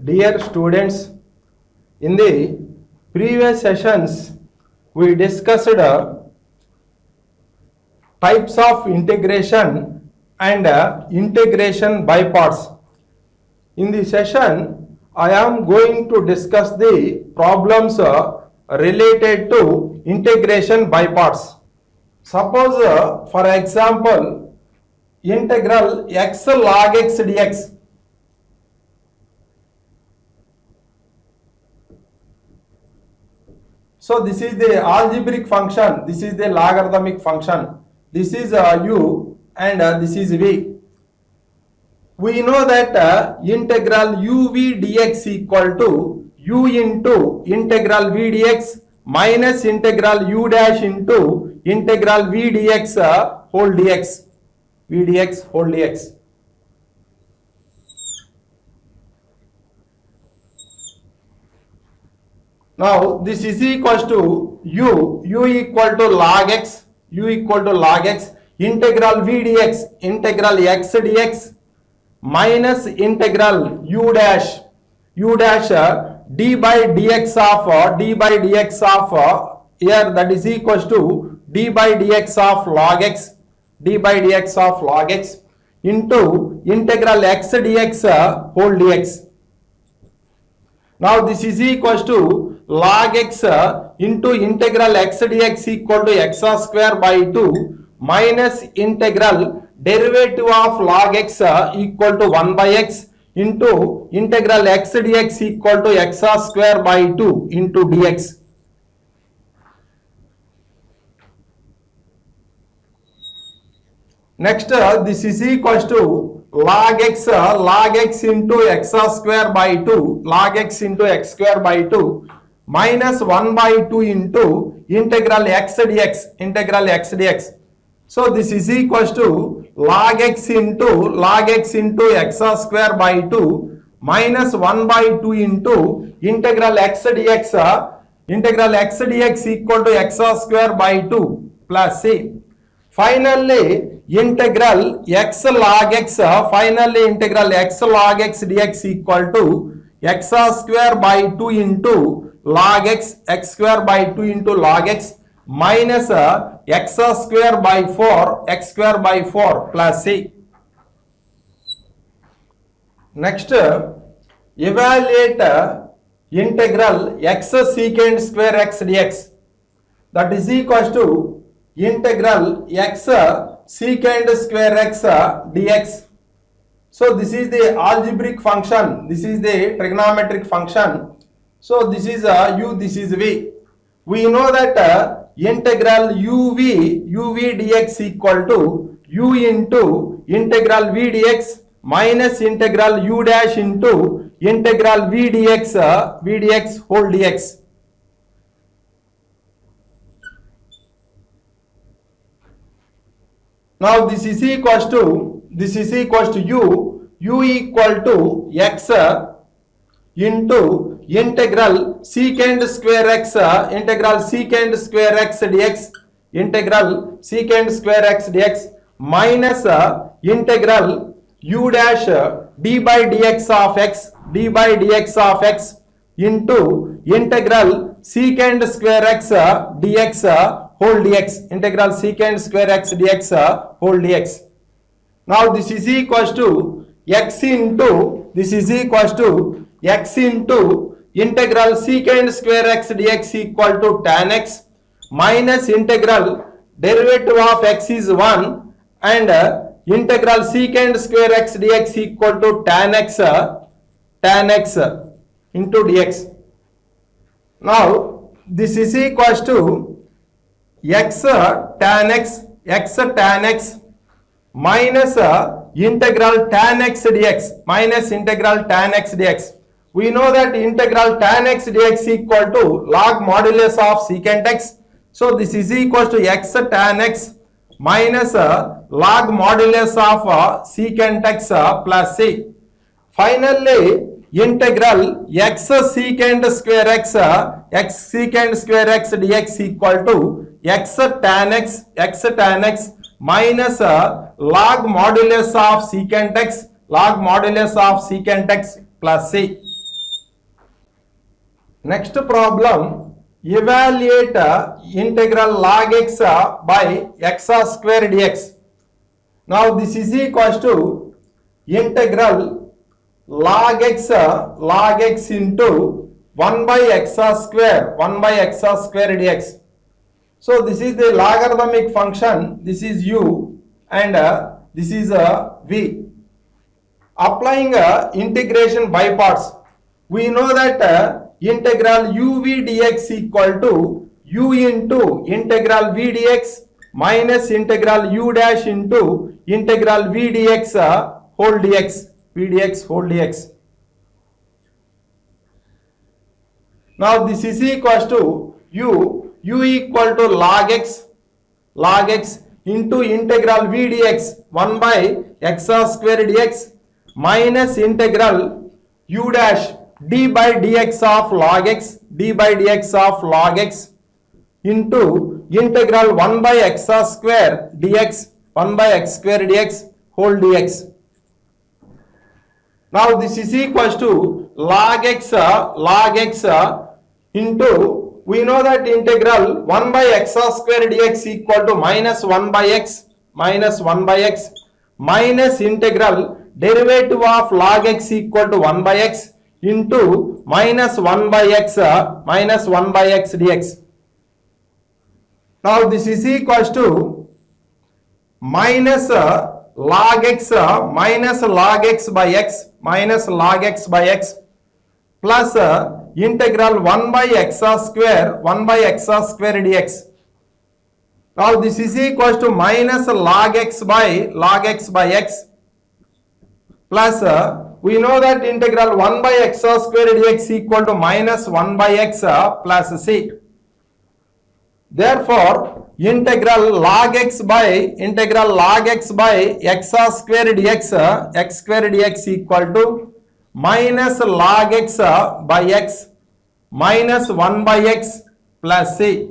Dear students, in the previous sessions we discussed types of integration and integration by parts. In this session, I am going to discuss the problems related to integration by parts. Suppose, for example, integral x log x dx. So this is the algebraic function, this is the logarithmic function, this is u and this is v. We know that integral uv dx equal to u into integral v dx minus integral u dash into integral v dx whole dx, v dx whole dx. Now this is equals to u equal to log x, integral v dx, integral x dx minus integral u dash d by dx of here, that is equals to d by dx of log x, into integral x dx whole dx. Now this is equals to log x into integral x dx equal to x square by 2 minus integral derivative of log x equal to 1 by x into integral x dx equal to x square by 2 into dx. Next, this is equals to log x into x square by 2, log x into x square by 2 minus 1 by 2 into integral x dx, So this is equals to log x into x square by 2 minus 1 by 2 into integral x dx equal to x square by 2 plus c. Finally, integral x log x dx equal to x square by 2 into log x square by 2 into log x minus x square by 4 plus c. Next, evaluate integral x secant square x dx, that is equals to integral x secant square x dx. So this is the algebraic function, this is the trigonometric function. So this is u, this is v. We know that integral uv dx equal to u into integral v dx minus integral u dash into integral v dx whole dx. Now this is equals to u equal to x into integral secant square x dx minus integral u dash d by dx of x into integral secant square x dx whole dx, integral secant square x dx whole dx. Now this is equals to x into integral secant square x dx equal to tan x minus integral derivative of x is 1 and integral secant square x dx equal to tan x into dx. Now this is equals to x tan x minus integral tan x dx. We know that integral tan x dx equal to log modulus of secant x. So this is equal to x tan x minus log modulus of secant x plus c. Finally, integral x secant square x dx equal to x tan x minus log modulus of secant x plus c. Next problem, evaluate integral log x by x square dx. Now this is equals to integral log x into 1 by x square dx. So this is the logarithmic function, this is u and this is v. Applying integration by parts, we know that integral uv dx equal to u into integral v dx minus integral u dash into integral v dx whole dx. Now this is equals to u equal to log x into integral v dx 1 by x square dx minus integral u dash d by dx of log x into integral 1 by x square dx whole dx. Now this is equals to log x into, we know that integral 1 by x square dx equal to minus 1 by x minus integral derivative of log x equal to 1 by x into minus 1 by x dx. Now this is equals to minus log x by x plus integral 1 by x square dx. Now this is equals to minus log x by x plus we know that integral 1 by x square dx equal to minus 1 by x plus c. Therefore, integral log x by x square dx equal to minus log x by x minus 1 by x plus c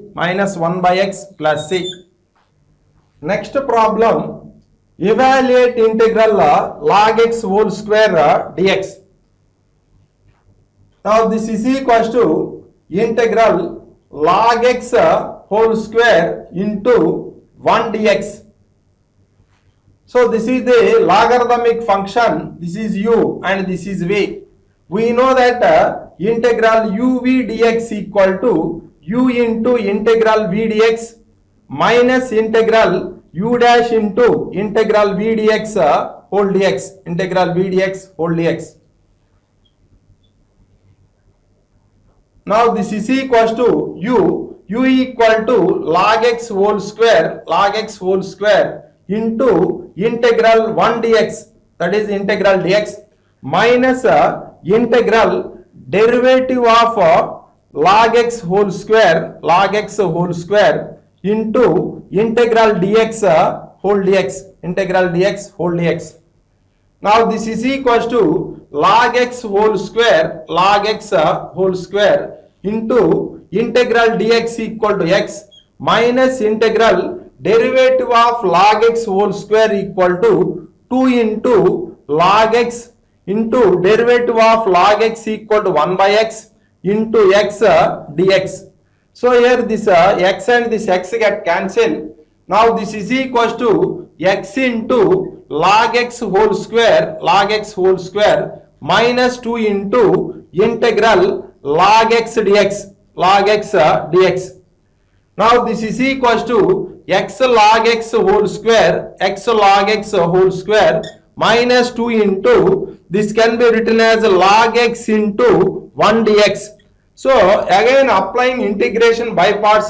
Next problem, evaluate integral log x whole square dx. Now this is equals to integral log x whole square into 1 dx. So this is the logarithmic function, this is u and this is v. We know that integral uv dx equal to u into integral v dx minus integral u dash into integral v dx whole dx, Now this is equals to u equal to log x whole square into integral 1 dx, that is integral dx minus integral derivative of log x whole square into integral dx whole dx. Now this is equals to log x whole square into integral dx equal to x minus integral derivative of log x whole square equal to 2 into log x into derivative of log x equal to 1 by x into x dx. So here this x and this x get cancelled. Now this is equals to x into log x whole square minus 2 into integral log x dx. Now this is equals to x log x whole square minus 2 into, this can be written as log x into 1 dx. So again applying integration by parts,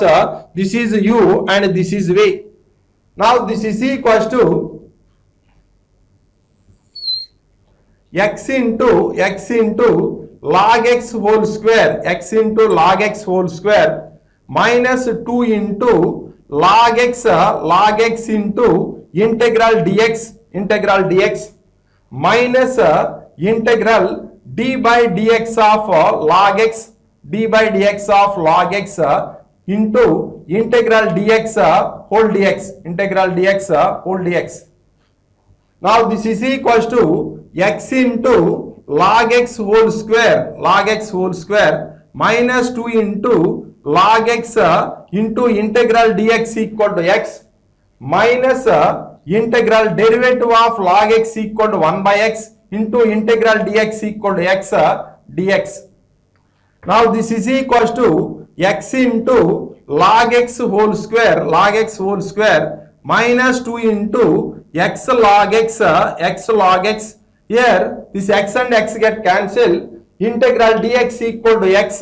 this is u and this is v. Now this is equals to x into log x whole square minus 2 into log x into integral dx minus integral d by dx of log x into integral dx whole dx. Now this is equals to x into log x whole square minus 2 into log x into integral dx equal to x minus integral derivative of log x equal to 1 by x into integral dx equal to x dx. Now this is equals to x into log x whole square minus 2 into x log x log x. Here this x and x get cancelled. Integral dx equal to x,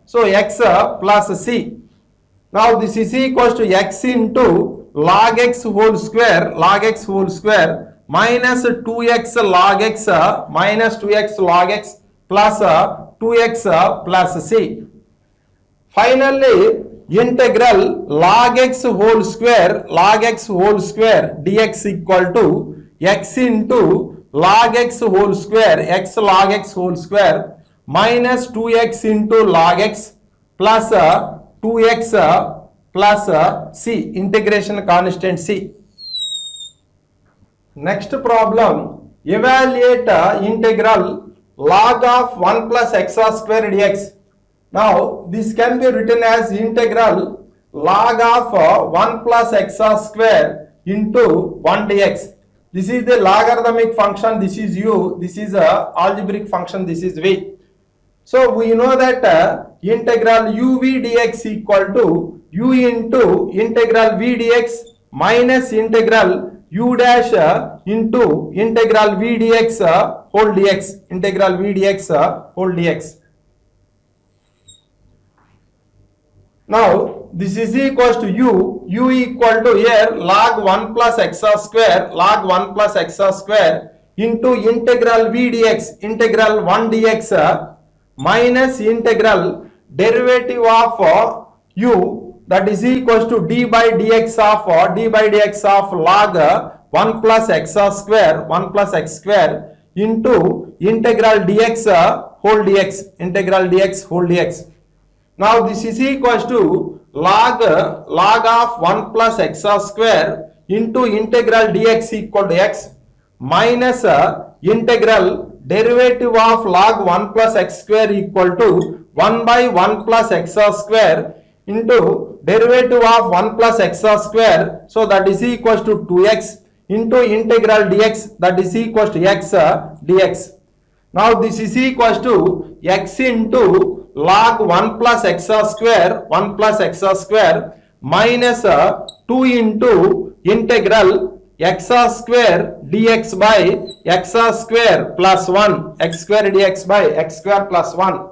so x plus c. Now this is equals to x into log x whole square minus 2x log x minus 2x log x plus 2x plus c. Finally, integral log x whole square dx equal to x into log x whole square minus 2x into log x plus 2x plus c, integration constant c. Next problem, evaluate integral log of 1 plus x square dx. Now this can be written as integral log of 1 plus x square into 1 dx. This is the logarithmic function, this is u, this is a algebraic function, this is v. So we know that integral uv dx equal to u into integral v dx minus integral u dash into integral v dx whole dx, integral v dx whole dx. Now this is equals to u equal to here log 1 plus x square into integral v dx, integral 1 dx minus integral derivative of u, that is equals to d by dx of log 1 plus x square into integral dx whole dx, integral dx whole dx. Now this is equals to log of 1 plus x square into integral dx equal to x minus integral derivative of log 1 plus x square equal to 1 by 1 plus x square into derivative of 1 plus x square, so that is equals to 2x into integral dx, that is equals to x dx. Now this is equals to x into log 1 plus x square minus 2 into integral x square dx by x square plus 1, x square dx by x square plus 1.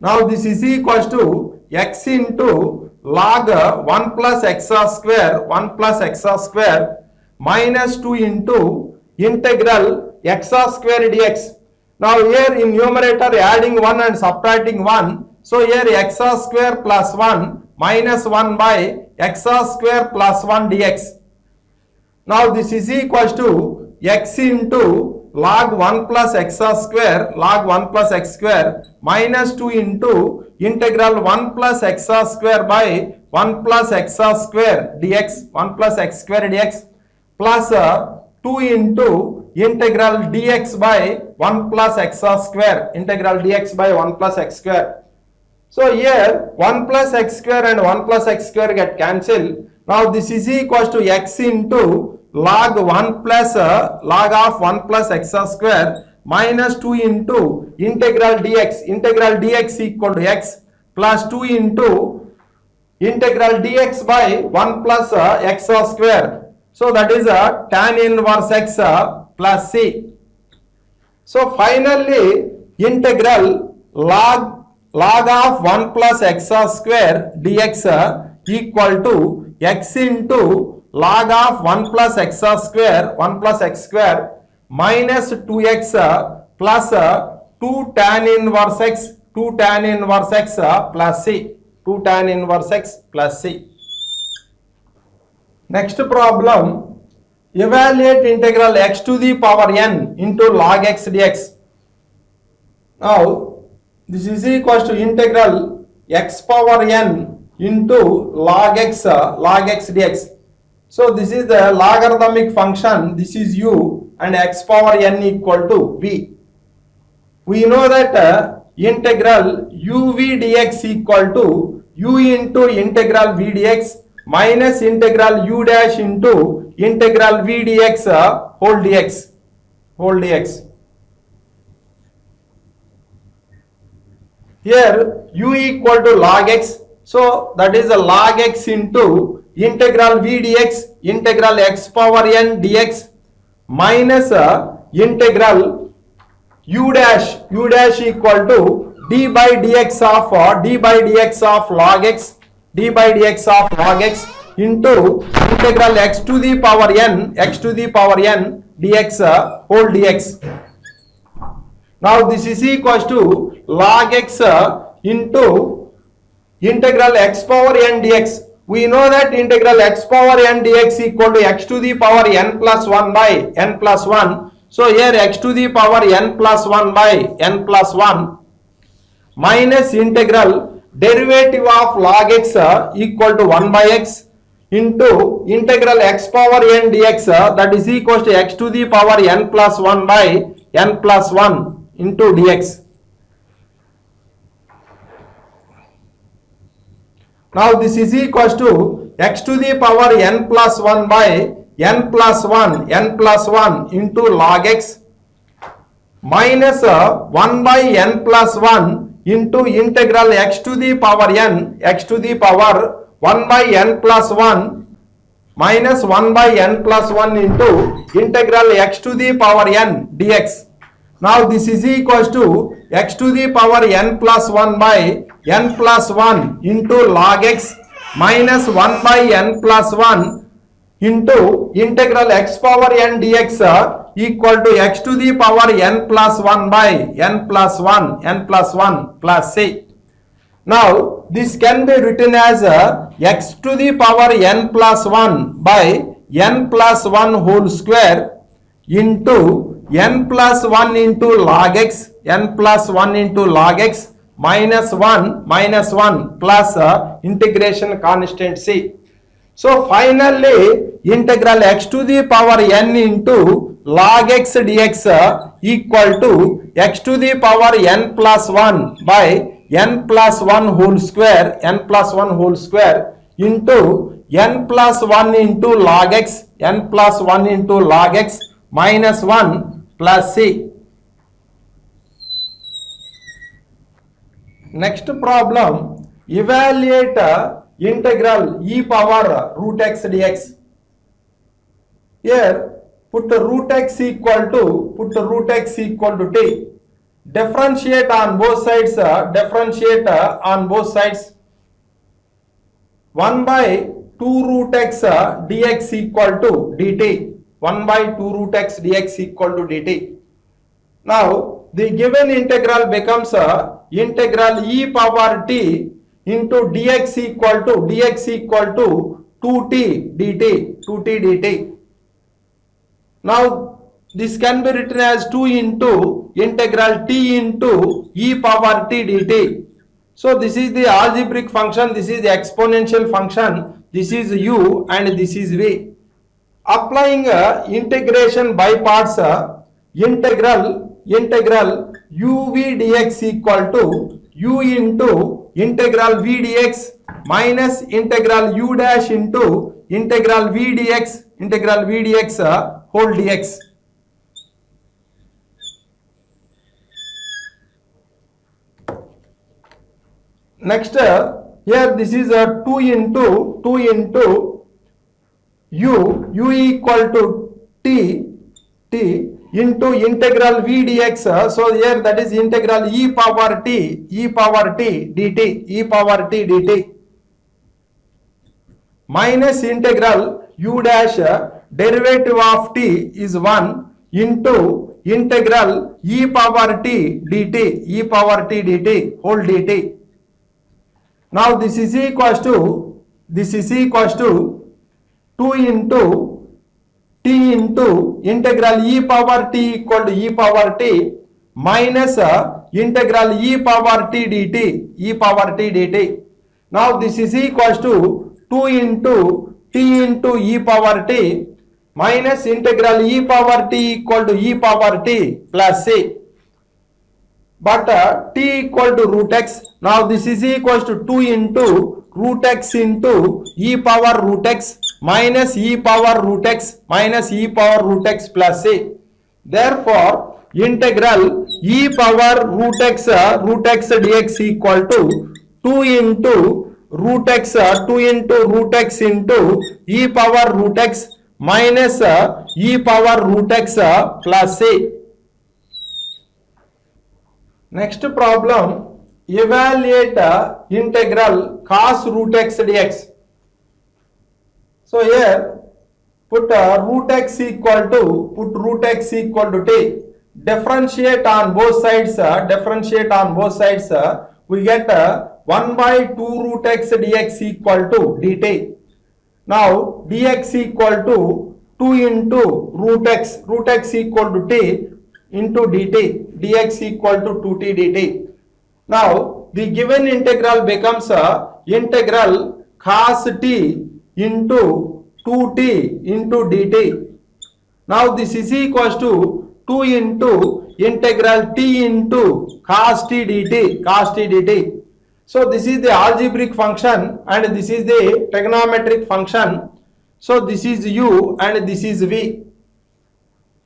Now this is equals to x into log 1 plus x square minus 2 into integral x square dx. Now here in numerator adding 1 and subtracting 1, so here x square plus 1 minus 1 by x square plus 1 dx. Now this is equals to x into log 1 plus x square minus 2 into integral 1 plus x square by 1 plus x square dx plus 2 into integral dx by 1 plus x square, integral dx by 1 plus x square. So here 1 plus x square and 1 plus x square get cancelled. Now this is equals to x into log 1 plus log of 1 plus x square minus 2 into integral dx equal to x plus 2 into integral dx by 1 plus x square. So that is a tan inverse x plus c. So finally integral log of 1 plus x square dx equal to x into log of 1 plus x square minus 2x plus 2 tan inverse x plus c, 2 tan inverse x plus c. Next problem, evaluate integral x to the power n into log x dx. Now this is equals to integral x power n into log x dx. So this is the logarithmic function, this is u, and x power n equal to v. we know that integral uv dx equal to u into integral v dx minus integral u dash into integral v dx whole dx. Here u equal to log x, so that is a log x into integral v dx integral x power n dx minus integral u dash equal to d by dx of log x into integral x to the power n dx whole dx. Now this is equals to log x into integral x power n dx. We know that integral x power n dx equal to x to the power n plus 1 by n plus 1. So here x to the power n plus 1 by n plus 1 minus integral derivative of log x equal to 1 by x into integral x power n dx that is equals to x to the power n plus 1 by n plus 1 into dx. Now this is equals to x to the power n plus 1 by n plus 1 into log x minus 1 by n plus 1 into integral x to the power 1 by n plus 1 minus 1 by n plus 1 into integral x to the power n dx. Now this is equals to x to the power n plus 1 by n plus 1 into log x minus 1 by n plus 1 into integral x power n dx equal to x to the power n plus 1 by n plus 1 plus c. Now this can be written as x to the power n plus 1 by n plus 1 whole square into n plus 1 into log x minus 1 plus integration constant c. So finally integral x to the power n into log x dx equal to x to the power n plus 1 by n plus 1 whole square into n plus 1 into log x minus 1 plus c. Next problem, evaluate integral e power root x dx. Here put root x equal to t. Differentiate on both sides. 1 by 2 root x dx equal to dt. 1 by 2 root x dx equal to dt. Now the given integral becomes integral e power t into dx equal to 2t dt. Now this can be written as 2 into integral t into e power t dt. So this is the algebraic function, this is the exponential function, this is u and this is v. Applying integration by parts, integral uv dx equal to u into integral v dx minus integral u dash into integral v dx whole dx. Next here this is a 2 into u equal to t into integral v dx. So here that is integral e power t dt minus integral u dash derivative of t is 1 into integral e power t dt whole dt. Now this is equals to 2 into t into integral e power t equal to e power t minus integral e power t dt. Now this is equals to 2 into t into e power t minus integral e power t equal to e power t plus c. but t equal to root x. Now this is equals to 2 into root x into e power root x minus e power root x minus e power root x plus a. Therefore integral e power root x dx equal to 2 into root x 2 into root x into e power root x minus e power root x plus a. Next problem, evaluate integral cos root x dx. So here put root x equal to t. Differentiate on both sides. We get 1 by 2 root x dx equal to dt. Now dx equal to 2 into root x equal to t into dt, dx equal to 2t dt. Now the given integral becomes integral cos t into 2t into dt. Now this is equals to 2 into integral t into cos t dt. So this is the algebraic function and this is the trigonometric function. So this is u and this is v.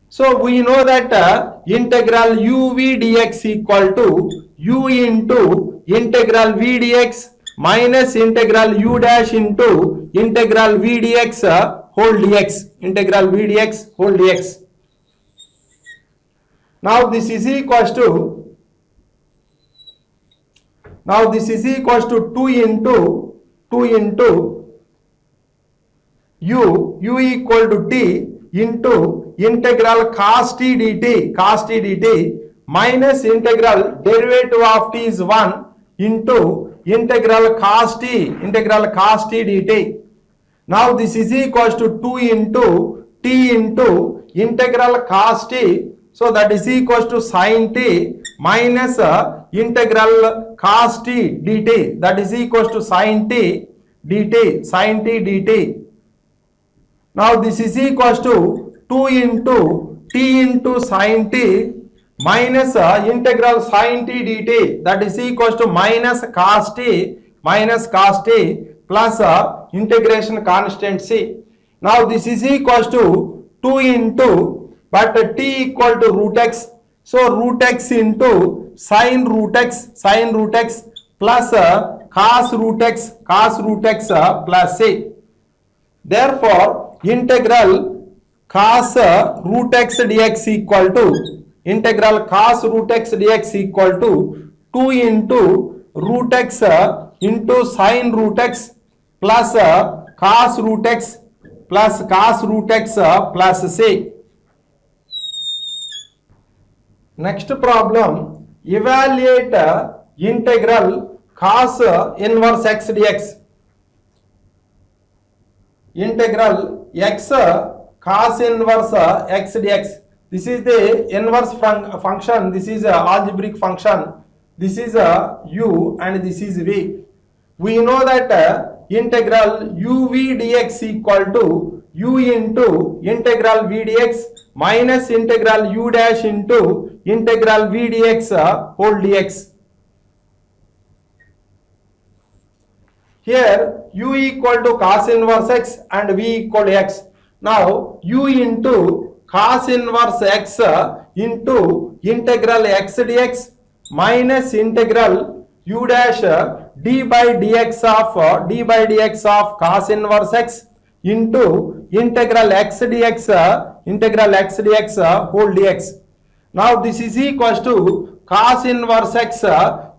So we know that integral uv dx equal to u into integral v dx minus integral u dash into integral v dx whole dx. Integral v dx whole dx. Now this is equals to 2 into u equal to t into integral cos t dt minus integral derivative of t is 1 into integral cos t dt. Now this is equals to 2 into t into integral cos t, so that is equals to sin t minus integral cos t dt, that is equals to sin t dt. Now this is equals to 2 into t into sin t minus integral sin t dt, that is equals to minus cos t plus integration constant c. Now this is equals to 2 into, but t equal to root x, so root x into sin root x plus cos root x plus c. Therefore integral cos root x dx equal to 2 into root x into sin root x plus cos root x plus c. Next problem, evaluate integral cos inverse x dx. Integral x cos inverse x dx. This is the inverse function. This is a algebraic function. This is u and this is v. We know that integral uv dx equal to u into integral v dx minus integral u dash into integral v dx whole dx. Here u equal to cos inverse x and v equal to x. Now u into cos inverse x into integral x dx minus integral u dash d by dx of cos inverse x into integral x dx whole dx. Now this is equals to cos inverse x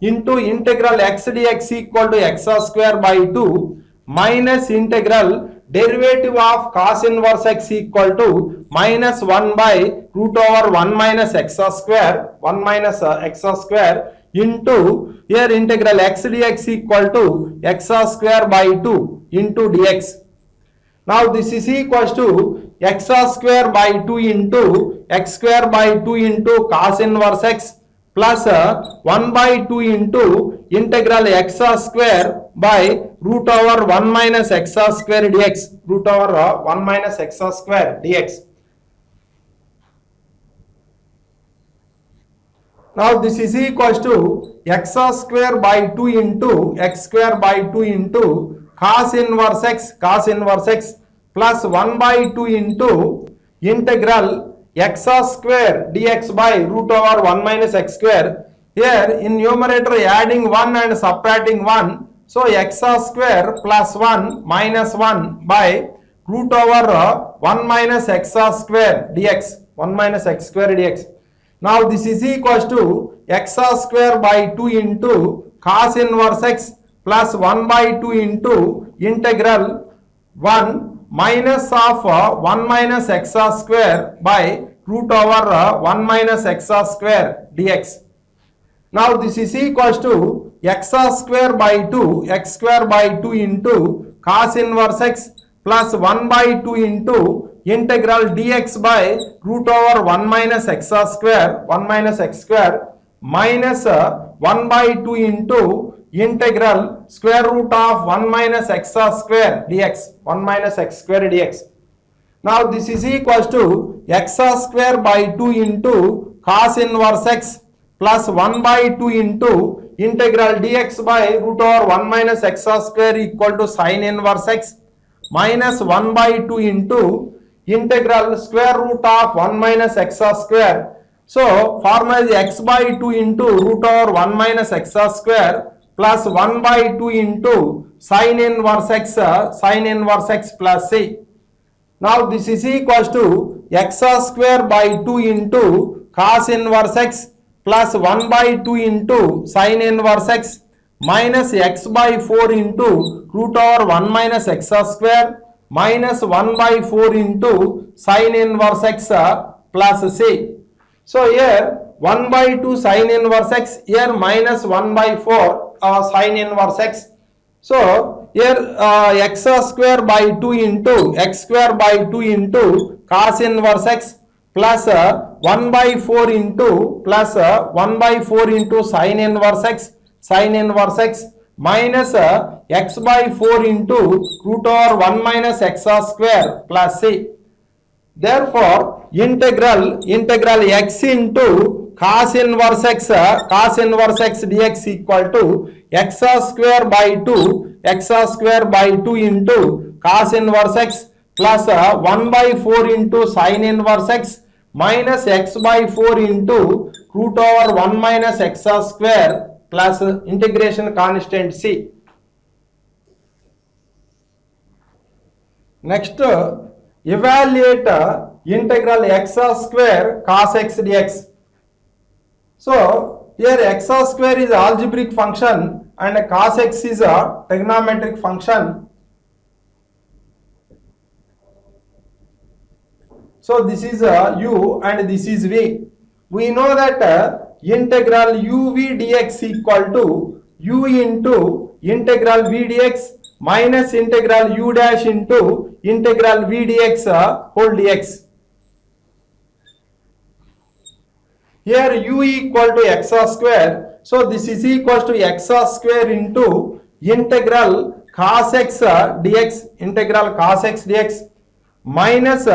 into integral x dx equal to x square by 2 minus integral derivative of cos inverse x equal to minus 1 by root over 1 minus x square into here integral x dx equal to x square by 2 into dx. Now this is equals to x square by 2 into x square by 2 into cos inverse x plus 1 by 2 into integral x square by root over 1 minus x square dx, root over 1 minus x square dx. Now this is equals to x square by 2 into x square by 2 into cos inverse x plus 1 by 2 into integral x square dx by root over 1 minus x square. Here in numerator adding 1 and subtracting 1. So x square plus 1 minus 1 by root over 1 minus x square dx. 1 minus x square dx. Now this is equals to x square by 2 into cos inverse x plus 1 by 2 into integral 1 minus of 1 minus x square by root over 1 minus x square dx. Now this is equals to x square by 2 into cos inverse x plus 1 by 2 into integral dx by root over 1 minus x square minus 1 by 2 into integral square root of 1 minus x square dx. Now this is equals to x square by 2 into cos inverse x plus 1 by 2 into integral dx by root over 1 minus x square equal to sin inverse x minus 1 by 2 into integral square root of 1 minus x square. So formula is x by 2 into root over 1 minus x square plus 1 by 2 into sin inverse x plus c. Now this is equals to x square by 2 into cos inverse x plus 1 by 2 into sin inverse x minus x by 4 into root over 1 minus x square minus 1 by 4 into sin inverse x plus c. So here 1 by 2 sin inverse x, here minus 1 by 4 sin inverse x. So here x square by 2 into cos inverse x plus 1 by 4 into sin inverse x minus x by 4 into root over 1 minus x square plus c. Therefore integral x into cos inverse x dx equal to x square by 2 into cos inverse x plus 1 by 4 into sin inverse x minus x by 4 into root over 1 minus x square plus integration constant c. Next, evaluate integral x square cos x dx. So here x square is algebraic function and cos x is a trigonometric function. So this is u and this is v. We know that integral uv dx equal to u into integral v dx minus integral u dash into integral v dx whole dx. Here u equal to x square. So this is equal to x square into integral cos x dx minus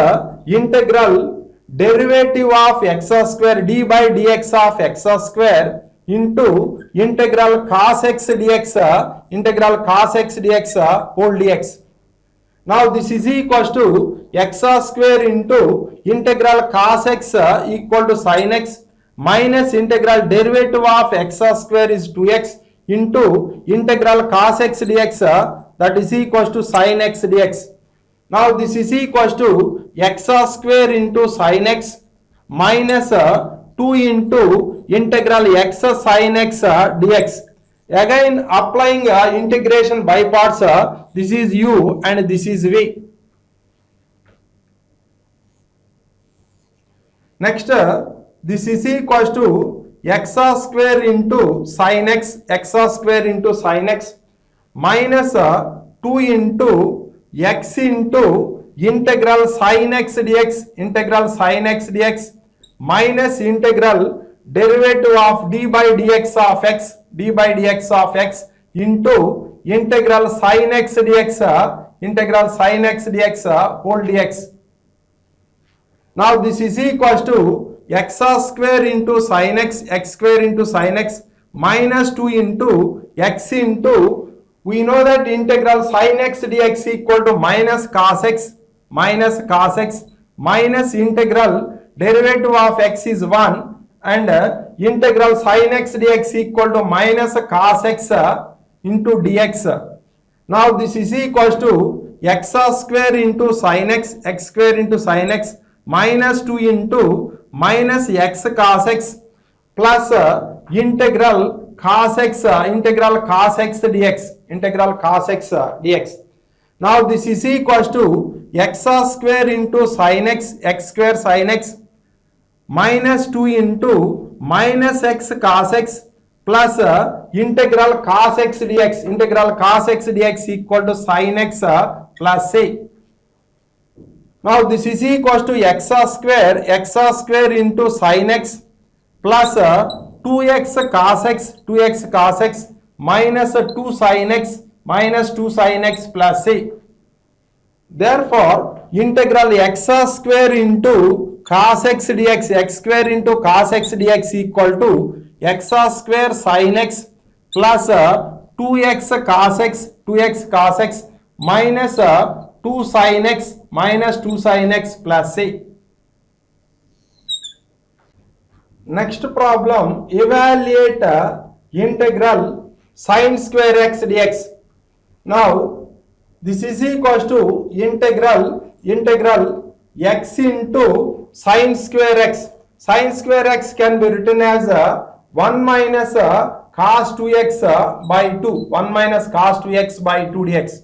integral derivative of x square d by dx of x square into integral cos x dx whole dx. Now this is equals to x square into integral cos x equal to sin x minus integral derivative of x square is 2x into integral cos x dx that is equals to sin x dx. Now this is equals to x square into sin x minus 2 into integral x sin x dx. Again applying integration by parts, this is u and this is v. Next, this is equals to x square into sin x minus 2 into x into integral sin x dx minus integral derivative of d by dx of x into integral sin x dx whole dx. Now this is equals to x square into sin x square into sin x minus 2 into x into, we know that integral sin x dx equal to minus cos x minus integral derivative of x is 1 and integral sin x dx equal to minus cos x into dx. Now this is equals to x square into sin x square into sin x minus 2 into minus x cos x plus integral cos x dx. Now this is equals to x square into sin x square sin x minus 2 into minus x cos x plus integral cos x dx equal to sin x plus a. Now this is equals to x square into sin x plus 2x cos x minus 2 sin x plus a. Therefore, integral x square into cos x dx x square into cos x dx equal to x square sin x plus 2x cos x minus 2 sin x plus a. Next problem, evaluate integral sin square x dx. Now this is equals to integral x into sin square x. Sin square x can be written as 1 minus cos 2x by 2. 1 minus cos 2x by 2 dx.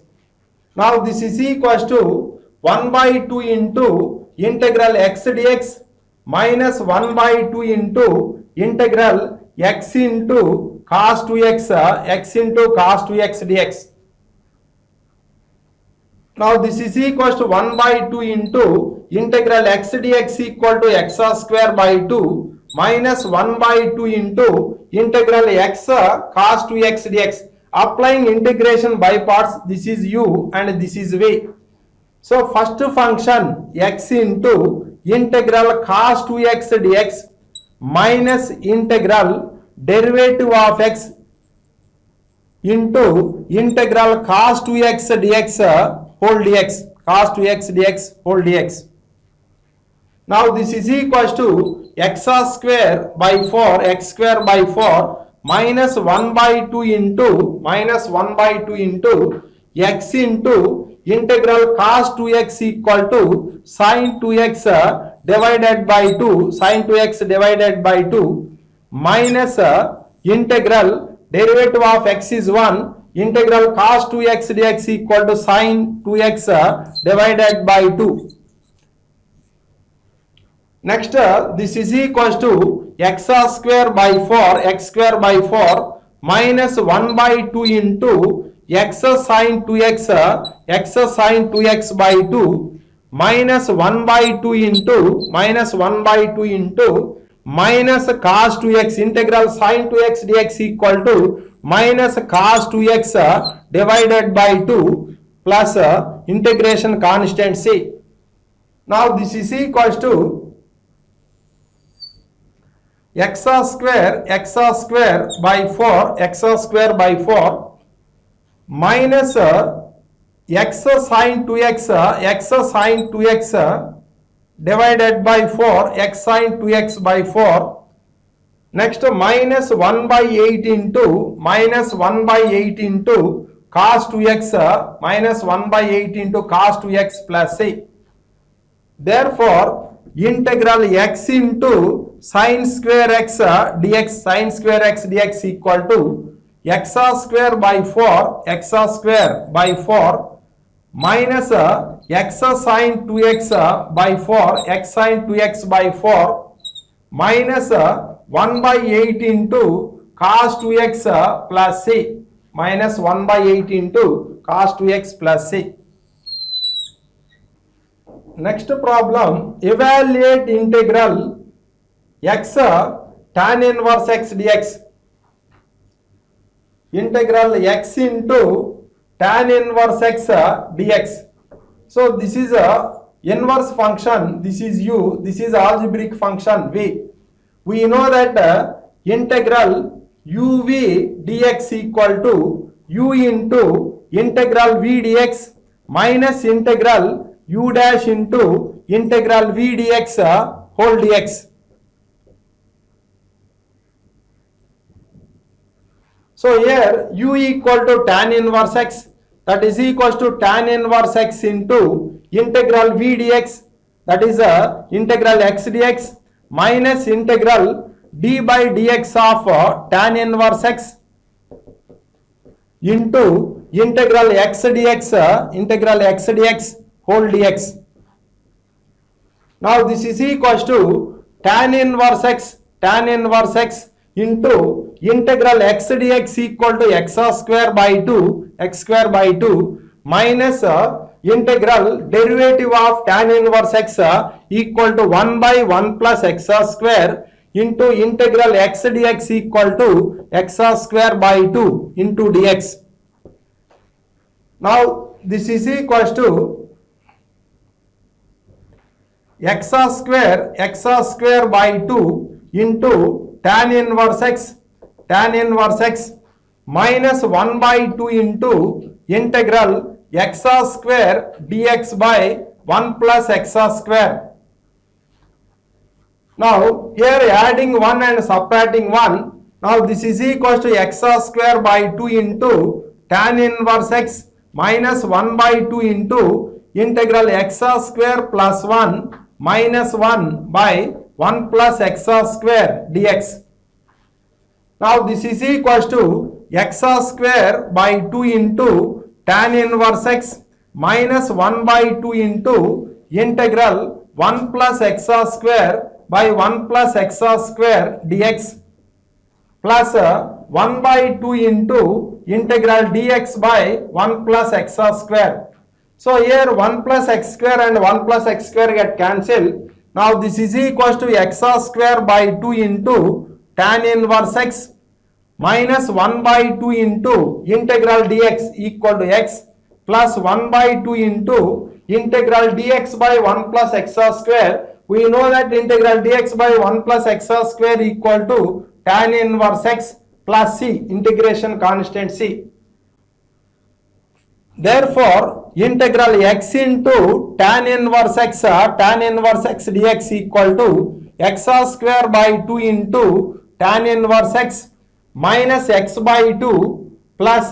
Now this is equals to 1 by 2 into integral x dx minus 1 by 2 into integral x into cos 2x dx. Now this is equals to 1 by 2 into integral x dx equal to x square by 2 minus 1 by 2 into integral x cos 2x dx. Applying integration by parts, this is u and this is v. So first function x into integral cos 2x dx minus integral derivative of x into integral cos 2x dx whole dx. Now this is equals to x square by 4 minus 1 by 2 into x into integral cos 2x equal to sin 2x divided by 2 minus integral derivative of x is 1, integral cos 2x dx equal to sin 2x divided by 2. Next, this is equals to x square by 4 minus 1 by 2 into x sin 2x by 2 minus 1 by 2 into minus cos 2x integral sin 2x dx equal to minus cos 2x divided by 2 plus integration constant c. Now this is equals to x square by 4 minus x sin 2x divided by 4 x sin 2x by 4. Next minus 1 by 8 into cos 2x minus 1 by 8 into cos 2x plus a. Therefore integral x into sin square x dx equal to x square by 4 minus x sin 2x by 4 x sin 2x by 4 minus 1 by 8 into cos 2x plus c minus 1 by 8 into cos 2x plus c. Next problem, evaluate integral x tan inverse x dx. Integral x into tan inverse x dx. So this is inverse function, this is u, this is algebraic function v. We know that integral uv dx equal to u into integral v dx minus integral u dash into integral v dx whole dx. So here u equal to tan inverse x, that is equals to tan inverse x into integral v dx, that is integral x dx minus integral d by dx of tan inverse x into integral x dx whole dx. Now this is equals to tan inverse x into integral x dx equal to x square by 2 minus integral derivative of tan inverse x equal to 1 by 1 plus x square into integral x dx equal to x square by 2 into dx. Now this is equals to x square by 2 into tan inverse x minus 1 by 2 into integral x square dx by 1 plus x square. Now here adding 1 and subtracting 1, now this is equals to x square by 2 into tan inverse x minus 1 by 2 into integral x square plus 1 minus 1 by 1 plus x square dx. Now this is equals to x square by 2 into tan inverse x minus 1 by 2 into integral 1 plus x square by 1 plus x square dx plus 1 by 2 into integral dx by 1 plus x square. So here 1 plus x square and 1 plus x square get cancelled. Now this is equals to x square by 2 into tan inverse x minus 1 by 2 into integral dx equal to x plus 1 by 2 into integral dx by 1 plus x square. We know that integral dx by 1 plus x square equal to tan inverse x plus c, integration constant c. Therefore, integral x into tan inverse x dx equal to x square by 2 into tan inverse x minus x by 2 plus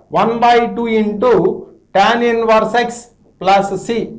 1 by 2 into tan inverse x plus c.